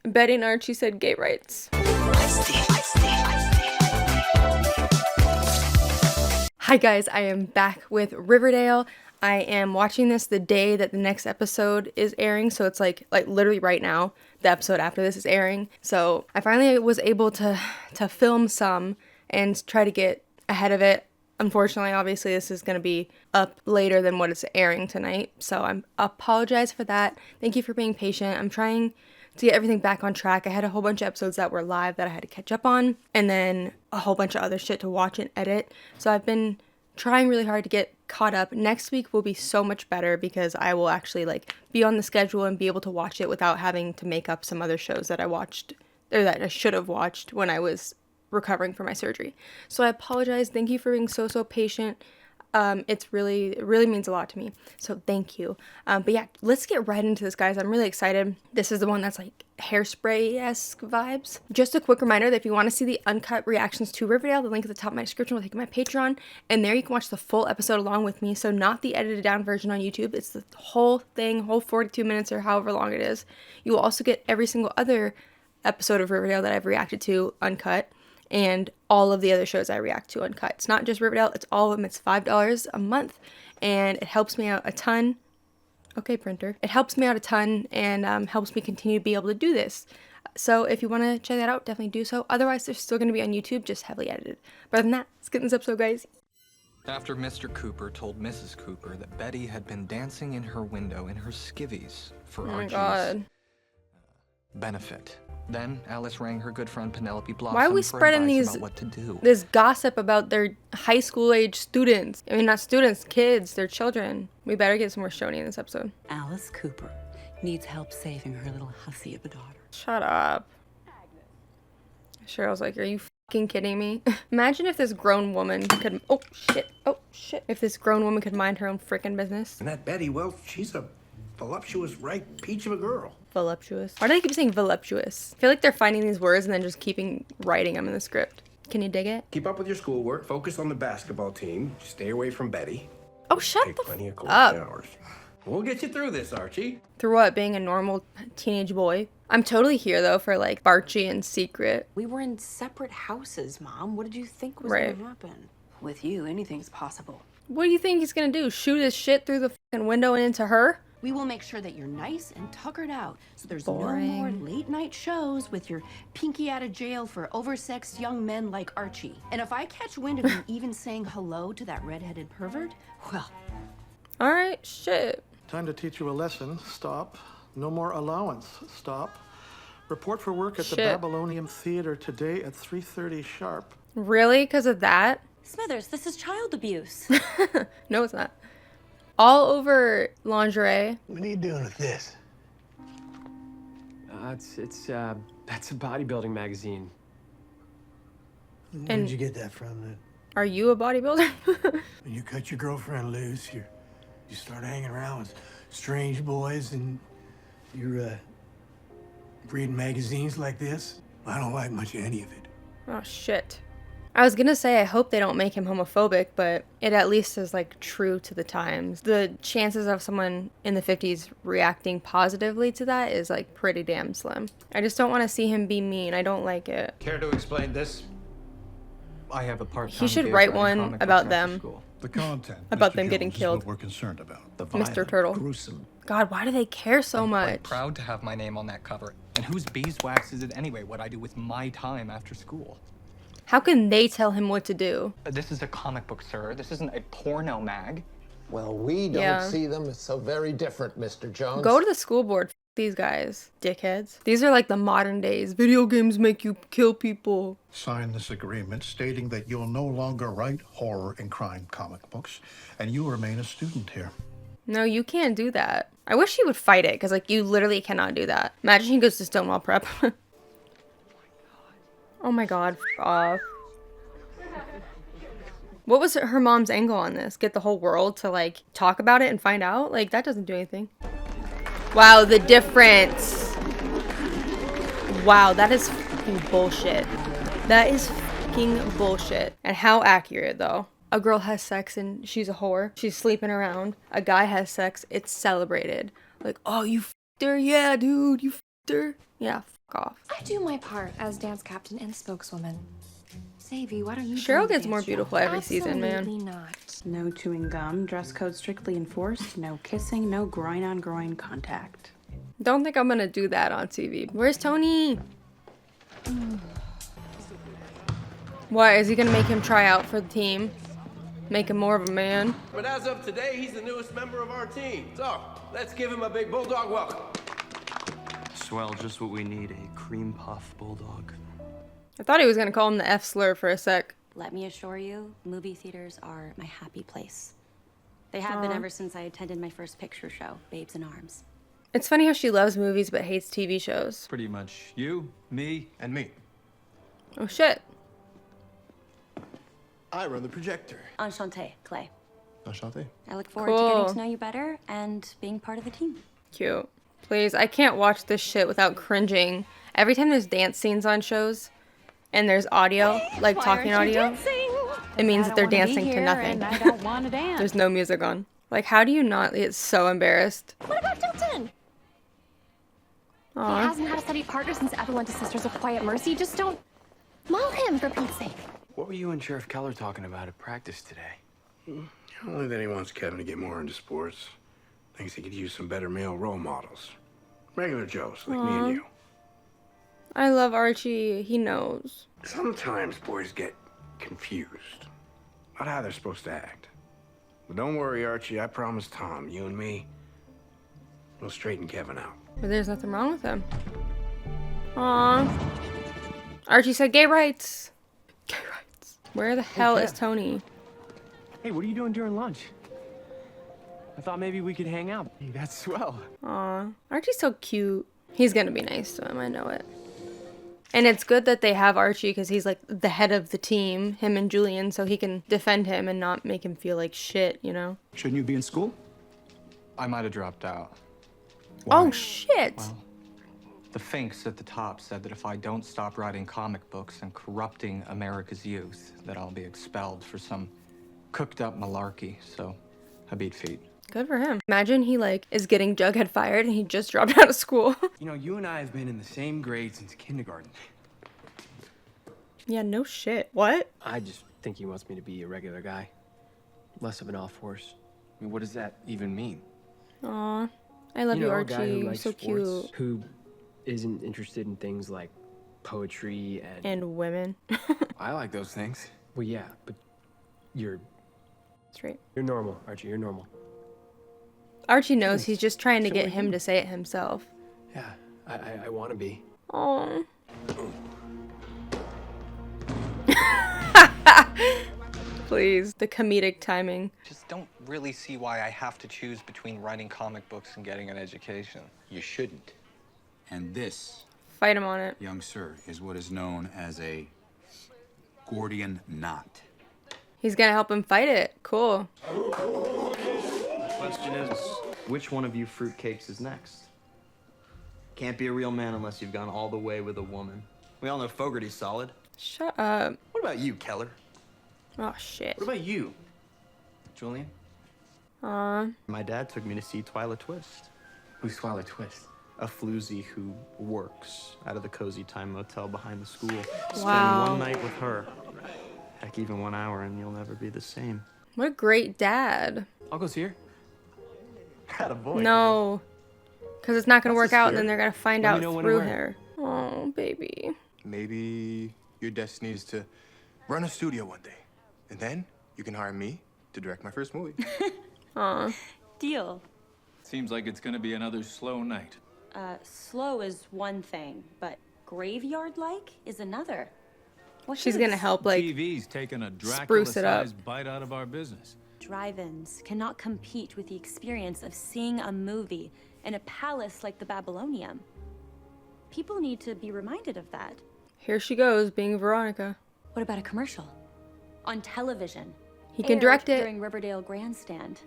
Betty and Archie said gay rights. Hi guys, I am back with Riverdale. I am watching this the day that the next episode is airing, so it's like literally right now, the episode after this is airing. So I finally was able to film some and try to get ahead of it. Unfortunately, obviously, this is going to be up later than what it's airing tonight, so I apologize for that. Thank you for being patient. I'm trying to get everything back on track. I had a whole bunch of episodes that were live that I had to catch up on, and then a whole bunch of other shit to watch and edit. So I've been trying really hard to get caught up. Next week will be so much better because I will actually be on the schedule and be able to watch it without having to make up some other shows that I watched or that I should have watched when I was recovering from my surgery. So I apologize. Thank you for being so patient. It really means a lot to me. So thank you. But yeah, let's get right into this, guys. I'm really excited. This is the one that's like Hairspray-esque vibes. Just a quick reminder that if you want to see the uncut reactions to Riverdale, the link at the top of my description will take you to my Patreon, and there you can watch the full episode along with me. So not the edited down version on YouTube. It's the whole thing, whole 42 minutes or however long it is. You will also get every single other episode of Riverdale that I've reacted to uncut, and all of the other shows I react to uncut. It's not just Riverdale, it's all of them. It's $5 a month, and it helps me out a ton. Okay, printer. It helps me out a ton and helps me continue to be able to do this. So if you want to check that out, definitely do so. Otherwise, they're still going to be on YouTube, just heavily edited. But other than that, let's get in this episode, guys. After Mr. Cooper told Mrs. Cooper that Betty had been dancing in her window in her skivvies for Archie's benefit. Then Alice rang her good friend Penelope Blossom. Why are we spreading this gossip about their high school age students? I mean, not students, kids, their children. We better get some more Shoney in this episode. Alice Cooper needs help saving her little hussy of a daughter. Shut up. Cheryl's like, are you fucking kidding me? Imagine if this grown woman could, oh shit, if this grown woman could mind her own frickin' business. And that Betty, well, she's a voluptuous, ripe peach of a girl. Voluptuous. Why do they keep saying voluptuous? I feel like they're finding these words and then just keeping writing them in the script. Can you dig it? Keep up with your schoolwork. Focus on the basketball team. Stay away from Betty. Oh, shut Take the plenty of cold up. showers. We'll get you through this, Archie. Through what? Being a normal teenage boy? I'm totally here, though, for, Archie and Secret. We were in separate houses, Mom. What did you think was Right. gonna happen? With you, anything's possible. What do you think he's gonna do? Shoot his shit through the fucking window and into her? We will make sure that you're nice and tuckered out, so there's Boring. no more late-night shows with your pinky out of jail for oversexed young men like Archie. And if I catch wind of you even saying hello to that redheaded pervert, well... Alright, shit. Time to teach you a lesson. Stop. No more allowance. Stop. Report for work at the Shit. Babylonian Theater today at 3:30 sharp. Really? Because of that? Smithers, this is child abuse. No, it's not. All over lingerie. What are you doing with this? That's a bodybuilding magazine. Where did you get that from then? Are you a bodybuilder? When you cut your girlfriend loose, you start hanging around with strange boys and you're reading magazines like this? I don't like much of any of it. Oh, shit. I was gonna say, I hope they don't make him homophobic, but it at least is, true to the times. The chances of someone in the 50s reacting positively to that is, pretty damn slim. I just don't want to see him be mean. I don't like it. Care to explain this? I have a part-time He should gig write writing one comic books about after them. school. The content, About Mr. them getting Jones, is killed. what we're concerned about. The Mr. violent, Turtle. gruesome. God, why do they care so I'm much? quite proud to have my name on that cover. And whose beeswax is it anyway, what I do with my time after school? How can they tell him what to do? This is a comic book, sir. This isn't a porno mag. Well, we don't Yeah. see them as so very different, Mr. Jones. Go to the school board. F these guys. Dickheads. These are the modern days. Video games make you kill people. Sign this agreement stating that you'll no longer write horror and crime comic books, and you remain a student here. No, you can't do that. I wish he would fight it, because, you literally cannot do that. Imagine he goes to Stonewall Prep. Oh my god, f off. What was her mom's angle on this? Get the whole world to, talk about it and find out? That doesn't do anything. Wow, the difference. Wow, that is fucking bullshit. That is fucking bullshit. And how accurate, though. A girl has sex and she's a whore. She's sleeping around. A guy has sex. It's celebrated. Oh, you f***ed her? Yeah, dude, you f***ed her? Yeah, fuck fuck off. I do my part as dance captain and spokeswoman. Savvy, what are you Cheryl doing gets more beautiful every season, man. Absolutely not. No chewing gum, dress code strictly enforced, no kissing, no groin-on-groin contact. Don't think I'm gonna do that on TV. Where's Tony? Why, is he gonna make him try out for the team? Make him more of a man? But as of today, he's the newest member of our team. So, let's give him a big bulldog welcome. Swell, just what we need, a cream puff bulldog. I thought he was gonna call him the F slur for a sec. Let me assure you, movie theaters are my happy place. They have been ever since I attended my first picture show, Babes in Arms. It's funny how she loves movies but hates TV shows. Pretty much you, me, and me. Oh shit. I run the projector. Enchanté, Clay. Enchanté. I look forward to getting to know you better and being part of the team. Cute. Please, I can't watch this shit without cringing. Every time there's dance scenes on shows and there's audio, like talking audio, it means that they're dancing to nothing. I don't want to dance. There's no music on. Like, how do you not get so embarrassed? What about Dilton? He hasn't had a steady partner since Evan went to Sisters of Quiet Mercy. Just don't maul him, for Pete's sake. What were you and Sheriff Keller talking about at practice today? Only that he wants Kevin to get more into sports. Thinks he could use some better male role models. Regular Joes, like me and you. I love Archie. He knows. Sometimes boys get confused about how they're supposed to act. But don't worry, Archie. I promise Tom, you and me, we'll straighten Kevin out. But there's nothing wrong with him. Aww. Archie said gay rights. Gay rights. Where the hell is Tony? Hey, what are you doing during lunch? I thought maybe we could hang out. Hey, that's swell. Aw. Archie's so cute. He's gonna be nice to him, I know it. And it's good that they have Archie because he's like the head of the team, him and Julian, so he can defend him and not make him feel like shit, you know? Shouldn't you be in school? I might have dropped out. Why? Oh, shit! Well, the Finks at the top said that if I don't stop writing comic books and corrupting America's youth, that I'll be expelled for some cooked up malarkey, so I beat feet. Good for him. Imagine he like is getting Jughead fired and he just dropped out of school. You know, you and I have been in the same grade since kindergarten. Yeah, no shit. What? I just think he wants me to be a regular guy. Less of an off-horse. I mean, what does that even mean? Aw. I love you, a guy Archie. who You're likes so sports, cute. who isn't interested in things like poetry And women. I like those things. Well, yeah, but you're Straight. You're normal, Archie. You're normal. Archie knows he's just trying to So get are him you. to say it himself. Yeah, I want to be. Aww. Please, the comedic timing. Just don't really see why I have to choose between writing comic books and getting an education. You shouldn't. And this, Fight him on it. young sir, is what is known as a Gordian knot. He's gonna help him fight it. Cool. The question is, which one of you fruitcakes is next? Can't be a real man unless you've gone all the way with a woman. We all know Fogarty's solid. Shut up. What about you, Keller? Oh, shit. What about you, Julian? Aw. My dad took me to see Twyla Twist. Who's Twyla Twist? A floozy who works out of the Cozy Time Motel behind the school. Wow. Spend one night with her. Heck, even 1 hour and you'll never be the same. What a great dad. I'll go see her. Attaboy. No. Because it's not gonna work out and then they're gonna find Let me out know when through and where. her. Oh, baby. Maybe your destiny is to run a studio one day. And then you can hire me to direct my first movie. Aw. Deal. Seems like it's gonna be another slow night. Slow is one thing, but graveyard-like is another. What She's is? gonna help, like, TV's taking a spruce it up. Dracula-sized bite out of our business. Drive-ins cannot compete with the experience of seeing a movie in a palace like the Babylonium. People need to be reminded of that. Here she goes, being Veronica. What about a commercial? On television. He can Aired direct it. during Riverdale Grandstand.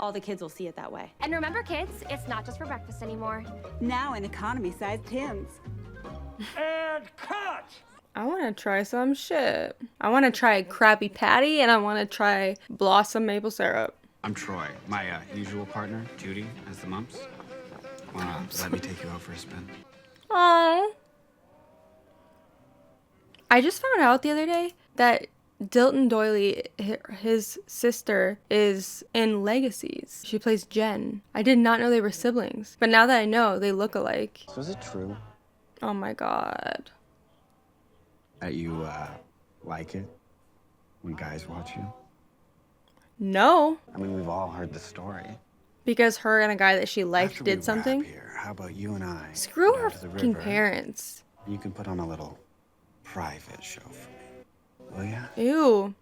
All the kids will see it that way. And remember, kids, it's not just for breakfast anymore. Now in economy-sized Tims. And cut! I want to try some shit. I want to try Krabby Patty and I want to try Blossom Maple Syrup. I'm Troy. My usual partner, Judy, as the mumps. Let me take you out for a spin. Aww. I just found out the other day that Dilton Doily, his sister, is in Legacies. She plays Jen. I did not know they were siblings. But now that I know, they look alike. So is it true Oh my god. that you, like it when guys watch you? No. I mean, we've all heard the story. Because her and a guy that she liked After we did something? wrap here, how about you and I Screw go her down to the fucking river, parents. and you can put on a little private show for me. Will ya? Ew.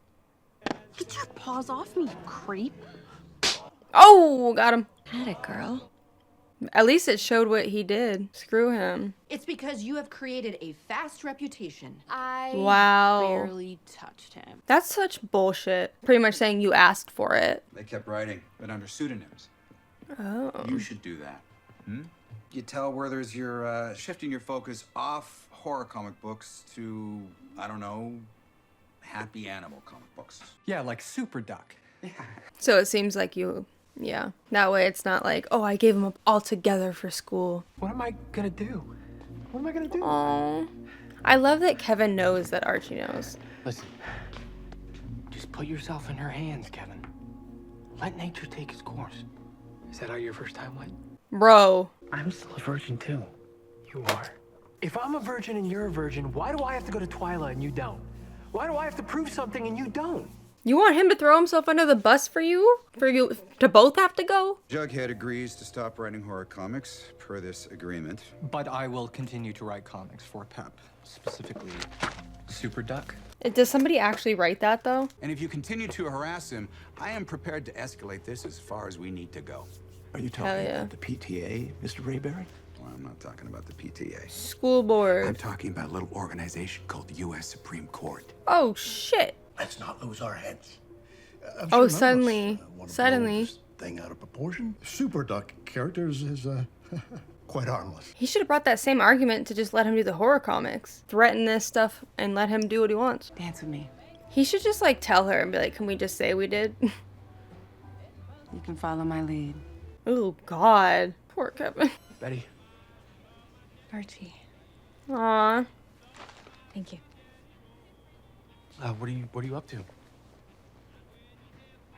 Get your paws off me, you creep. Oh, got him. Had it, girl. At least it showed what he did. Screw him. It's because you have created a fast reputation. I Wow. barely touched him. That's such bullshit. Pretty much saying you asked for it. They kept writing, but under pseudonyms. Oh. You should do that. You tell Werther's you're shifting your focus off horror comic books to, I don't know, happy animal comic books. Yeah, like Super Duck. So it seems like you, yeah. That way it's not like, oh, I gave him up altogether for school. What am I gonna do? What am I gonna do? Oh. I love that Kevin knows that Archie knows. Listen, just put yourself in her hands, Kevin. Let nature take its course. Is that how your first time went? Bro. I'm still a virgin too. You are. If I'm a virgin and you're a virgin, why do I have to go to Twyla and you don't? Why do I have to prove something and you don't? You want him to throw himself under the bus for you? For you to both have to go? Jughead agrees to stop writing horror comics per this agreement. But I will continue to write comics for Pep, specifically Super Duck. Does somebody actually write that though? And if you continue to harass him, I am prepared to escalate this as far as we need to go. Are you talking about the PTA, Mr. Rayberry? Well, I'm not talking about the PTA. School board. I'm talking about a little organization called the U.S. Supreme Court. Oh, shit. Let's not lose our heads. Oh, suddenly. Suddenly. Thing out of proportion. Super Duck characters is quite harmless. He should have brought that same argument to just let him do the horror comics. Threaten this stuff and let him do what he wants. Dance with me. He should just like tell her and be like, can we just say we did? You can follow my lead. Oh, God. Poor Kevin. Betty. Archie. Aw. Thank you. What are you up to?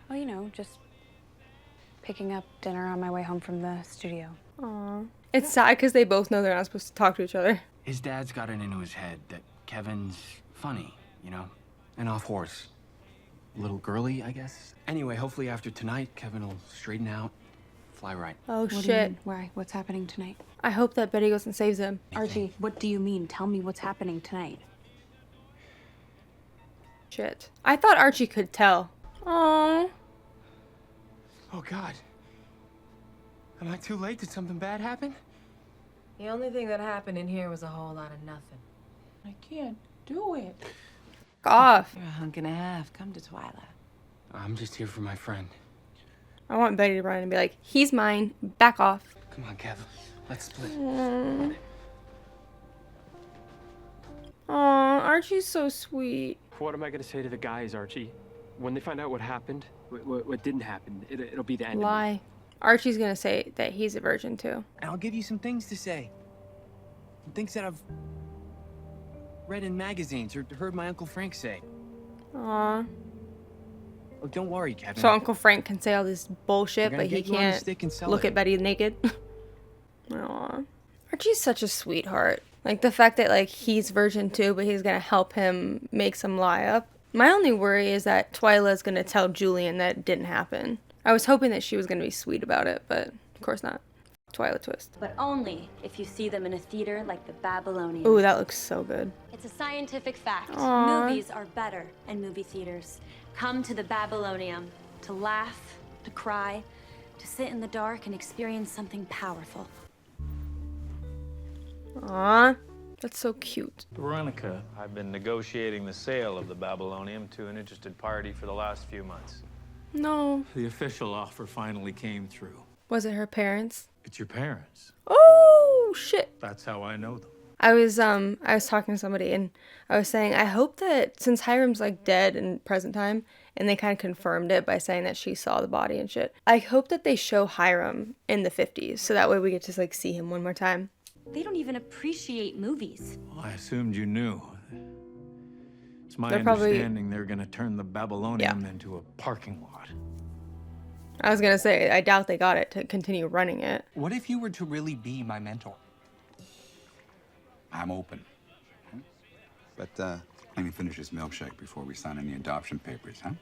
Well, you know, just picking up dinner on my way home from the studio. Aw. It's sad because they both know they're not supposed to talk to each other. His dad's got it into his head that Kevin's funny, you know? And off horse. A little girly, I guess. Anyway, hopefully after tonight, Kevin will straighten out, fly right. Oh, What do you shit. mean? Why? What's happening tonight? I hope that Betty goes and saves him. Archie, what do you mean? Tell me what's happening tonight. Shit. I thought Archie could tell. Aw. Oh, God. Am I too late? Did something bad happen? The only thing that happened in here was a whole lot of nothing. I can't do it. Off. You're a hunk and a half. Come to Twyla. I'm just here for my friend. I want Betty to run and be like, he's mine. Back off. Come on, Kevin. Let's split. Aw, Archie's so sweet. What am I gonna say to the guys, Archie? When they find out what happened, what didn't happen, it'll be the end of me. Lie. Archie's gonna say that he's a virgin too. And I'll give you some things to say. Some things that I've read in magazines or heard my Uncle Frank say. Aw. Oh, don't worry, Kevin. So Uncle Frank can say all this bullshit, We're gonna but he get you on the can't stick and sell look it. at Betty naked. Aw. Archie's such a sweetheart. Like the fact that like he's virgin too, but he's gonna help him make some lie up. My only worry is that Twyla's gonna tell Julian that it didn't happen. I was hoping that she was gonna be sweet about it, but of course not. Twyla twist. But only if you see them in a theater like the Babylonian. Ooh, that looks so good. It's a scientific fact. Aw. Movies are better in movie theaters. Come to the Babylonium to laugh, to cry, to sit in the dark and experience something powerful. Aw, that's so cute. Veronica, I've been negotiating the sale of the Babylonium to an interested party for the last few months. No. The official offer finally came through. Was it her parents? It's your parents. Oh shit. That's how I know them. I was talking to somebody and I was saying I hope that since Hiram's like dead in present time and they kind of confirmed it by saying that she saw the body and shit, I hope that they show Hiram in the 50s so that way we get to like see him one more time. They don't even appreciate movies. Well, I assumed you knew. It's my They're probably- understanding they're gonna turn the Babylonium into a parking lot. I was gonna say, I doubt they got it to continue running it. What if you were to really be my mentor? I'm open. But let me finish this milkshake before we sign any adoption papers, huh?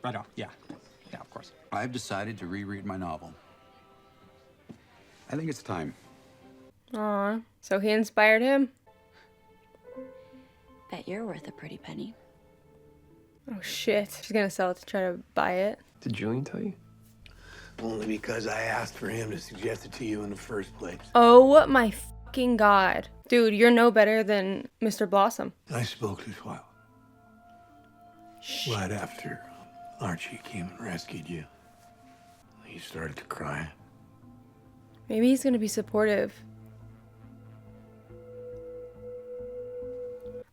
Right on, yeah. Yeah, of course. I've decided to reread my novel. I think it's time. Aw, so he inspired him? Bet you're worth a pretty penny. Oh shit, she's gonna sell it to try to buy it. Did Julian tell you? Only because I asked for him to suggest it to you in the first place. Oh my fucking god. Dude, you're no better than Mr. Blossom. I spoke to Twilight. Right after Archie came and rescued you. He started to cry. Maybe he's gonna be supportive.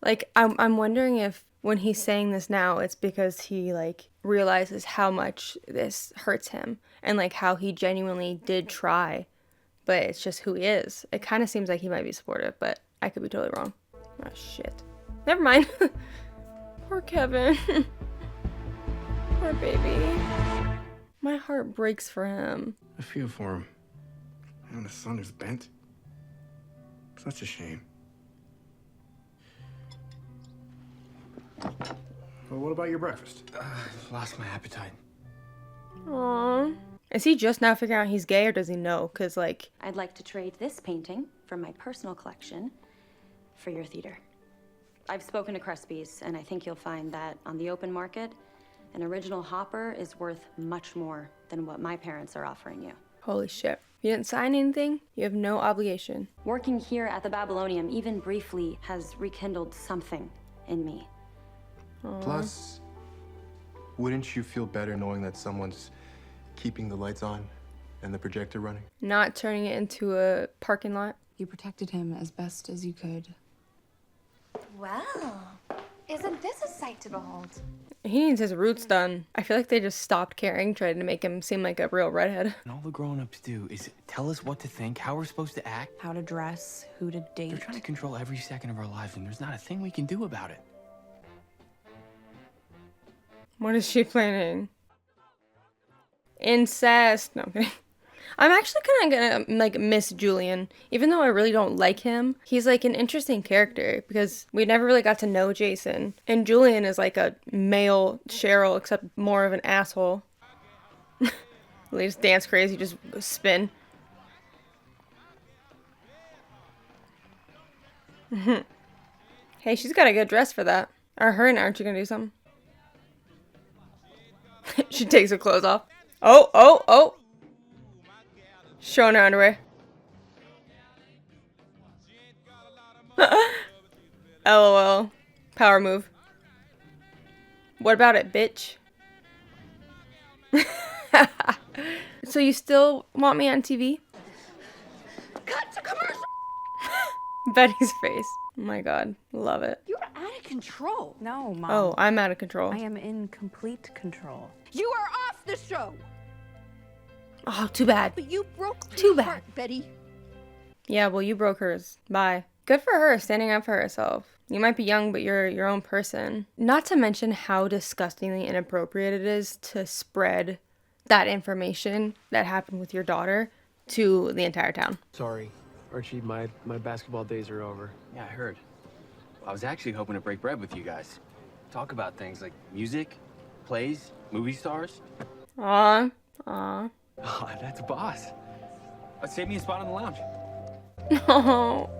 Like, I'm wondering if when he's saying this now, it's because he, like, realizes how much this hurts him. And, like, how he genuinely did try. But it's just who he is. It kind of seems like he might be supportive, but I could be totally wrong. Oh, shit. Never mind. Poor Kevin. Poor baby. My heart breaks for him. I feel for him. And the sun is bent. Such a shame. Well, what about your breakfast? I've lost my appetite. Aww. Is he just now figuring out he's gay, or does he know? Because, like... I'd like to trade this painting from my personal collection for your theater. I've spoken to Cresby's, and I think you'll find that on the open market, an original Hopper is worth much more than what my parents are offering you. Holy shit. You didn't sign anything? You have no obligation. Working here at the Babylonium, even briefly, has rekindled something in me. Aww. Plus, wouldn't you feel better knowing that someone's keeping the lights on and the projector running? Not turning it into a parking lot. You protected him as best as you could. Well, isn't this a sight to behold? He needs his roots done. I feel like they just stopped caring, trying to make him seem like a real redhead. And all the grown-ups do is tell us what to think, how we're supposed to act. How to dress, who to date. They're trying to control every second of our lives, and there's not a thing we can do about it. What is she planning? Incest. No, I'm kidding. I'm actually kind of gonna, like, miss Julian. Even though I really don't like him, he's, like, an interesting character because we never really got to know Jason. And Julian is, like, a male Cheryl, except more of an asshole. They just dance crazy, just spin. Hey, she's got a good dress for that. Are her and Archie gonna do something? She takes her clothes off. Oh, oh, oh. Showing her underwear. LOL. Power move. What about it, bitch? So you still want me on TV? Cut to commercial! Betty's face. Oh my god. Love it. You're out of control. No, Mom. Oh, I'm out of control. I am in complete control. You are off the show. Oh, too bad. But you broke Too my bad. heart, Betty. Yeah, well, you broke hers. Bye. Good for her, standing up for herself. You might be young, but you're your own person. Not to mention how disgustingly inappropriate it is to spread that information that happened with your daughter to the entire town. Sorry, Archie, my basketball days are over. Yeah, I heard. I was actually hoping to break bread with you guys. Talk about things like music, plays, movie stars. Aw. Aw. Oh, that's boss. Save me a spot on the lounge. No.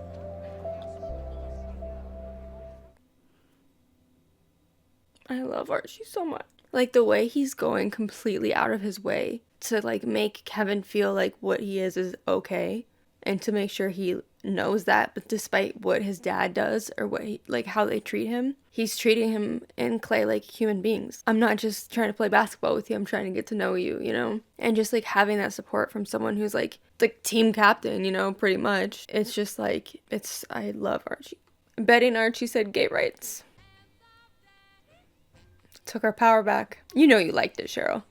I love Archie so much. Like, the way he's going completely out of his way to, like, make Kevin feel like what he is okay. And to make sure he knows that, but despite what his dad does or what he, like, how they treat him, he's treating him and Clay like human beings. I'm not just trying to play basketball with you, I'm trying to get to know you, you know? And just, like, having that support from someone who's, like team captain, you know, pretty much. It's just, like, I love Archie. Betty and Archie said gay rights. Took our power back. You know you liked it, Cheryl.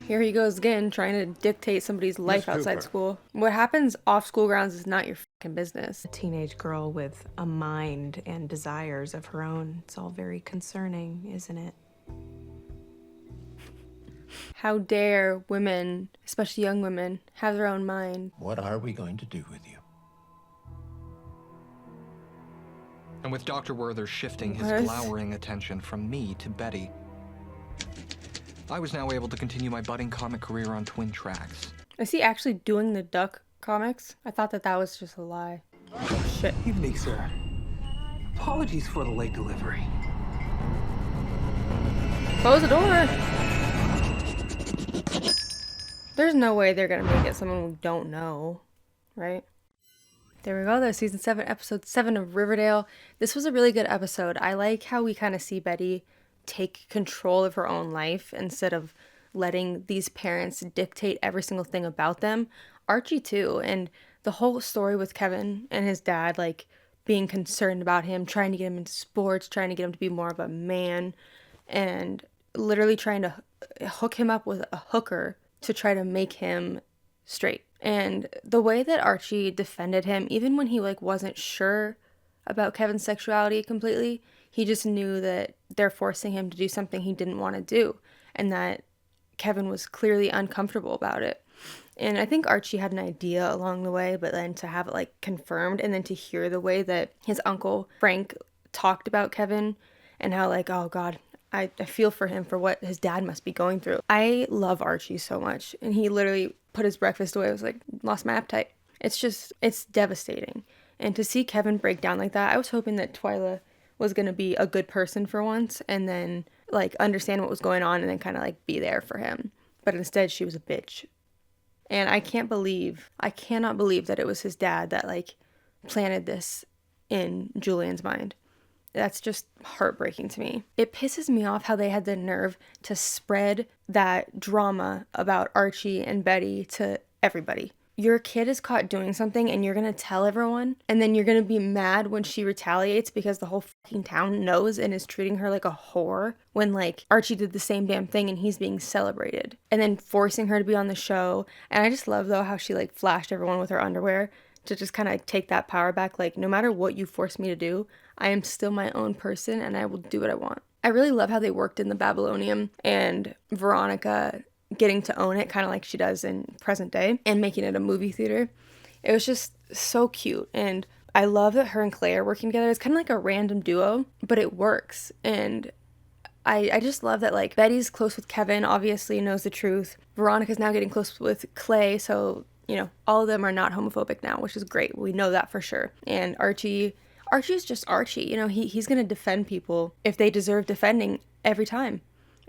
Here he goes again, trying to dictate somebody's life outside Cooper. school. What happens off school grounds is not your fucking business. A teenage girl with a mind and desires of her own. It's all very concerning, isn't it? How dare women, especially young women, have their own mind? What are we going to do with you? And with Dr. Werther shifting his What? glowering attention from me to Betty, I was now able to continue my budding comic career on twin tracks. Is he actually doing the Duck comics? I thought that was just a lie. Oh, shit. Evening, sir. Apologies for the late delivery. Close the door. There's no way they're gonna make it someone we don't know, right? There we go. There's season 7, episode 7 of Riverdale. This was a really good episode. I like how we kind of see Betty take control of her own life instead of letting these parents dictate every single thing about them. Archie too, and the whole story with Kevin and his dad, like being concerned about him, trying to get him into sports, trying to get him to be more of a man, and literally trying to hook him up with a hooker to try to make him straight. And the way that Archie defended him, even when he like wasn't sure about Kevin's sexuality completely, he just knew that they're forcing him to do something he didn't want to do, and that Kevin was clearly uncomfortable about it. And I think Archie had an idea along the way, but then to have it like confirmed, and then to hear the way that his uncle Frank talked about Kevin and how like, oh God, I feel for him for what his dad must be going through. I love Archie so much, and he literally put his breakfast away. I was like, lost my appetite. It's devastating. And to see Kevin break down like that, I was hoping that Twyla was going to be a good person for once, and then like understand what was going on, and then kind of like be there for him. But instead she was a bitch. And I cannot believe that it was his dad that like planted this in Julian's mind. That's just heartbreaking to me. It pisses me off how they had the nerve to spread that drama about Archie and Betty to everybody. Your kid is caught doing something and you're gonna tell everyone, and then you're gonna be mad when she retaliates because the whole fucking town knows and is treating her like a whore, when like Archie did the same damn thing and he's being celebrated, and then forcing her to be on the show. And I just love though how she like flashed everyone with her underwear to just kind of take that power back. Like, no matter what you force me to do, I am still my own person and I will do what I want. I really love how they worked in the Babylonium and Veronica getting to own it kind of like she does in present day and making it a movie theater. It was just so cute, and I love that her and Clay are working together. It's kind of like a random duo, but it works. And I just love that like Betty's close with Kevin, obviously knows the truth. Veronica's now getting close with Clay, so you know, all of them are not homophobic now, which is great. We know that for sure. And Archie's just Archie. You know, he's going to defend people if they deserve defending every time.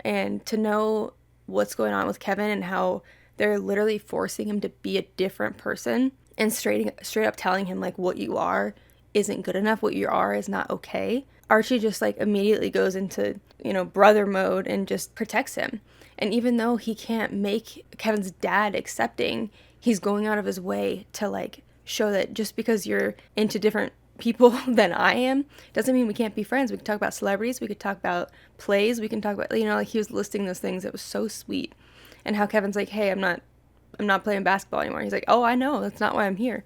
And to know what's going on with Kevin and how they're literally forcing him to be a different person and straight up telling him like what you are isn't good enough, what you are is not okay. Archie just like immediately goes into, you know, brother mode and just protects him. And even though he can't make Kevin's dad accepting, he's going out of his way to like show that just because you're into different people than I am doesn't mean we can't be friends. We can talk about celebrities, we could talk about plays, we can talk about, you know, like he was listing those things. It was so sweet. And how Kevin's like, hey, I'm not playing basketball anymore. He's like, oh, I know, that's not why I'm here.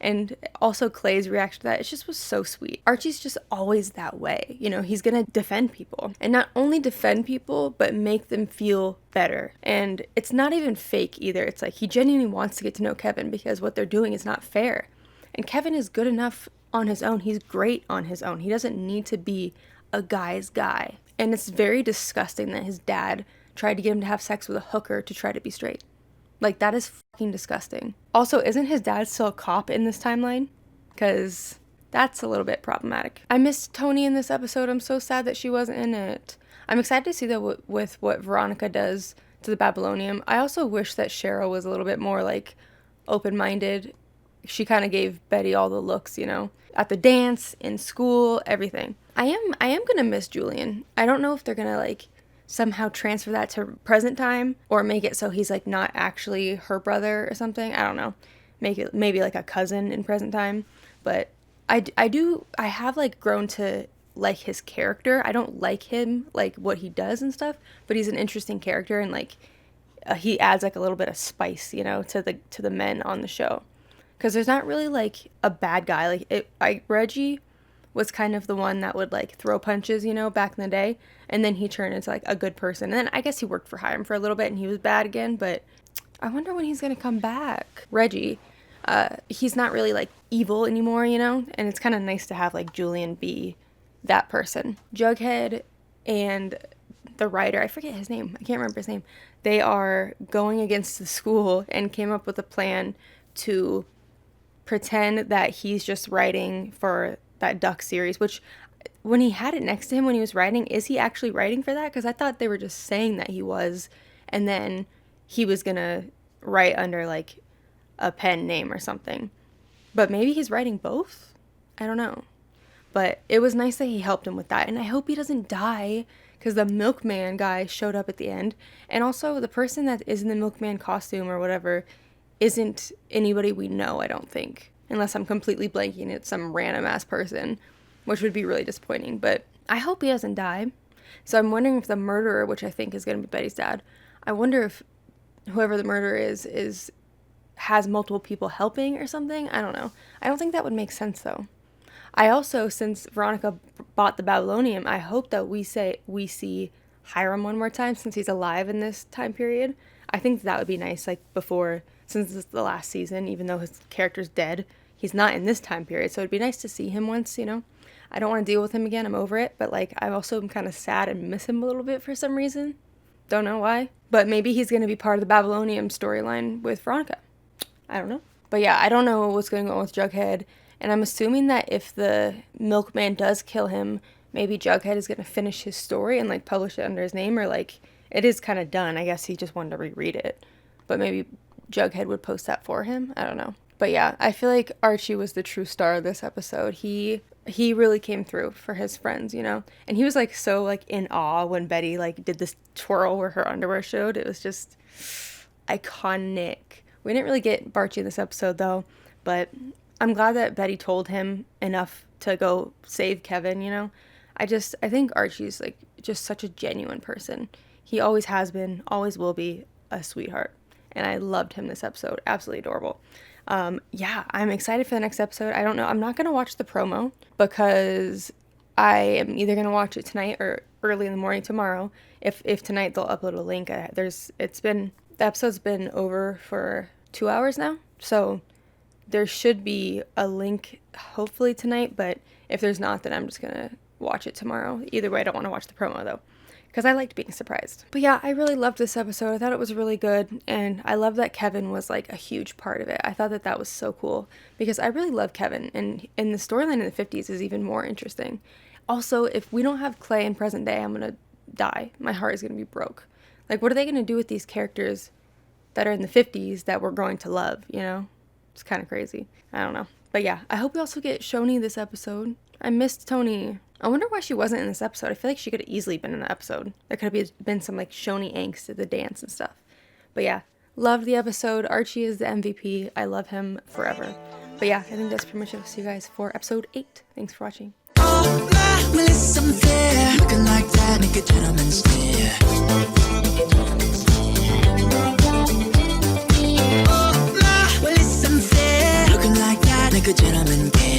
And also Clay's reaction to that, it just was so sweet. Archie's just always that way. You know, he's gonna defend people. And not only defend people, but make them feel better. And it's not even fake either. It's like he genuinely wants to get to know Kevin because what they're doing is not fair. And Kevin is good enough on his own. He's great on his own. He doesn't need to be a guy's guy. And it's very disgusting that his dad tried to get him to have sex with a hooker to try to be straight. Like, that is fucking disgusting. Also, isn't his dad still a cop in this timeline? Because that's a little bit problematic. I missed Tony in this episode. I'm so sad that she wasn't in it. I'm excited to see that with what Veronica does to the Babylonium. I also wish that Cheryl was a little bit more, like, open-minded. She kind of gave Betty all the looks, you know, at the dance, in school, everything. I am gonna miss Julian. I don't know if they're gonna, like, somehow transfer that to present time or make it so he's like not actually her brother or something. I don't know. Make it maybe like a cousin in present time. But I have like grown to like his character. I don't like him, like what he does and stuff, but he's an interesting character, and like he adds like a little bit of spice, you know, to the men on the show. Because there's not really like a bad guy. Like Reggie was kind of the one that would like throw punches, you know, back in the day, and then he turned into like a good person. And then I guess he worked for Hiram for a little bit and he was bad again, but I wonder when he's gonna come back. Reggie, he's not really like evil anymore, you know, and it's kind of nice to have like Julian be that person. Jughead and the writer, I forget his name, I can't remember his name, they are going against the school and came up with a plan to pretend that he's just writing for that Duck series, which when he had it next to him when he was writing, is he actually writing for that? Because I thought they were just saying that he was, and then he was gonna write under like a pen name or something. But maybe he's writing both? I don't know. But it was nice that he helped him with that, and I hope he doesn't die, because the milkman guy showed up at the end, and also the person that is in the milkman costume or whatever isn't anybody we know, I don't think. Unless I'm completely blanking, it's some random ass person, which would be really disappointing. But I hope he doesn't die. So I'm wondering if the murderer, which I think is going to be Betty's dad, I wonder if whoever the murderer is has multiple people helping or something. I don't know. I don't think that would make sense though. I also, since Veronica bought the Babylonium, I hope that we see Hiram one more time since he's alive in this time period. I think that would be nice, like before, since this is the last season, even though his character's dead, he's not in this time period, so it'd be nice to see him once, you know? I don't want to deal with him again, I'm over it, but like, I also am kind of sad and miss him a little bit for some reason. Don't know why, but maybe he's going to be part of the Babylonium storyline with Veronica. I don't know. But yeah, I don't know what's going on with Jughead, and I'm assuming that if the milkman does kill him, maybe Jughead is going to finish his story and like publish it under his name, or like, it is kind of done. I guess he just wanted to reread it, but maybe Jughead would post that for him. I don't know. But yeah, I feel like Archie was the true star of this episode. He really came through for his friends, you know? And he was like so like in awe when Betty like did this twirl where her underwear showed. It was just iconic. We didn't really get Barchi in this episode though, but I'm glad that Betty told him enough to go save Kevin, you know? I think Archie's like just such a genuine person. He always has been, always will be a sweetheart. And I loved him this episode. Absolutely adorable. Yeah, I'm excited for the next episode. I don't know. I'm not going to watch the promo because I am either going to watch it tonight or early in the morning tomorrow. If tonight they'll upload a link. The episode's been over for 2 hours now. So there should be a link hopefully tonight. But if there's not, then I'm just going to watch it tomorrow. Either way, I don't want to watch the promo though, because I liked being surprised. But yeah, I really loved this episode. I thought it was really good, and I love that Kevin was like a huge part of it. I thought that was so cool, because I really love Kevin, and the storyline in the 50s is even more interesting. Also, if we don't have Clay in present day, I'm gonna die. My heart is gonna be broke. Like, what are they gonna do with these characters that are in the 50s that we're growing to love, you know? It's kind of crazy. I don't know. But yeah, I hope we also get Shoni this episode. I missed Tony. I wonder why she wasn't in this episode. I feel like she could have easily been in the episode. There could have been some like Shoni angst at the dance and stuff. But yeah, loved the episode. Archie is the MVP. I love him forever. But yeah, I think that's pretty much it. See you guys for episode 8. Thanks for watching. Oh my, well it's unfair. Looking like that, make a gentleman stare. Oh my, well it's unfair. Looking like that, make a gentleman care.